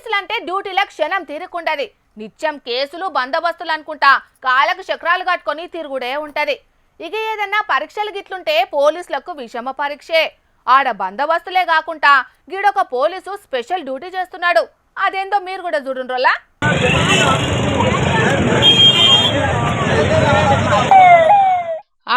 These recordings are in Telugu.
పోలీసులంటే డ్యూటీల క్షణం తీరుకుంటది. నిత్యం కేసులు బందోబస్తులు అనుకుంటా కాళ్ళకు చక్రాలు కట్టుకొని తిరుగుడే ఉంటది. ఇక ఏదన్నా పరీక్షలు గిట్లుంటే పోలీసులకు విషమ పరీక్షే. ఆడ బందోబస్తులే కాకుండా గీడొక పోలీసు స్పెషల్ డ్యూటీ చేస్తున్నాడు. అదేందో మీరు కూడా చూడుండ్రోలా.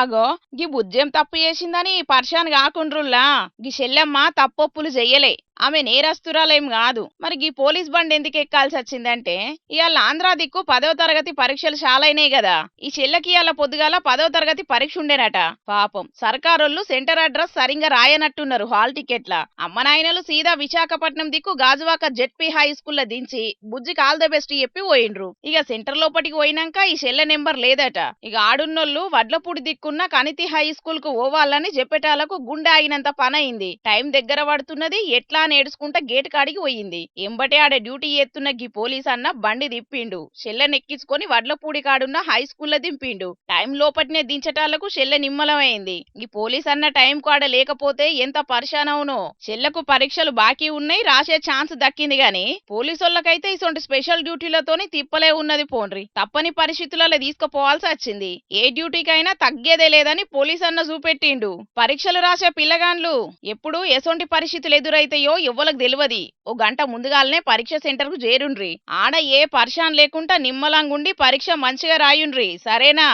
ఆగో గీ బుజ్జేం తప్పు చేసిందని పరిశాన్ కాకుండ్రుల్లా. గీ చెల్లెమ్మ తప్పొప్పులు చెయ్యలే, ఆమె నేరస్తురాలేం కాదు. మరి గీ పోలీస్ బండి ఎందుకు ఎక్కాల్సి వచ్చిందంటే ఇవాళ ఆంధ్రా దిక్కు 10వ తరగతి పరీక్షలు చాలైనాయి కదా. ఈ చెల్లెకి ఇవాళ పొద్దుగాల 10వ తరగతి పరీక్ష ఉండేనట. పాపం సర్కారోళ్ళు సెంటర్ అడ్రస్ సరిగ్గా రాయనట్టున్నారు హాల్ టికెట్ల. అమ్మ నాయనలు సీదా విశాఖపట్నం దిక్కు గాజువాక జెడ్పీ హై స్కూల్లో దించి బుజ్జికి ఆల్ ద బెస్ట్ చెప్పి పోయిండ్రు. ఇక సెంటర్ లోపటికి పోయినాక ఈ చెల్లె నెంబర్ లేదట. ఇక ఆడున్నోళ్ళు వడ్లపూడి దిక్కున్న కనితి హై స్కూల్ కు పోవాలని చెప్పేటాలకు గుండె ఆగినంత పనయింది. టైం దగ్గర పడుతున్నది. ఎట్లా నేడుచుకుంటా గేట్ కాడికి పోయింది. ఎంబటే ఆడ డ్యూటీ చేస్తున్న గీ పోలీస్ అన్న బండి దిప్పిండు. చెల్లెనెక్కించుకొని వడ్లపూడి కాడున్న హై స్కూల్లో దింపిండు. టైం లోపటినే దించటాలకు చెల్లె నిమ్మలమైంది. ఈ పోలీస్ అన్న టైం కాడ లేకపోతే ఎంత పరిశానవునో. చెల్లెకు పరీక్షలు బాకీ ఉన్నాయి, రాసే ఛాన్స్ దక్కింది గాని పోలీసోళ్ళకైతే ఇసొంటి స్పెషల్ డ్యూటీలతోని తిప్పలే ఉన్నది. పోండ్రి తప్పని పరిస్థితులలో తీసుకుపోవాల్సి వచ్చింది. ఏ డ్యూటీకైనా తగ్గేదే లేదని పోలీస్ అన్న చూపెట్టిండు. పరీక్షలు రాసే పిల్లగాండ్లు ఎప్పుడు ఎసొంటి పరిస్థితులు ఎదురైతాయో ఎవ్వలకు తెలియదు. ఓ గంట ముందుగాలనే పరీక్ష సెంటర్ కు చేరుండ్రి. ఆడ ఏ పరిశాన్ లేకుండా నిమ్మలంగుండి పరీక్ష మంచిగా రాయుండ్రి. సరేనా?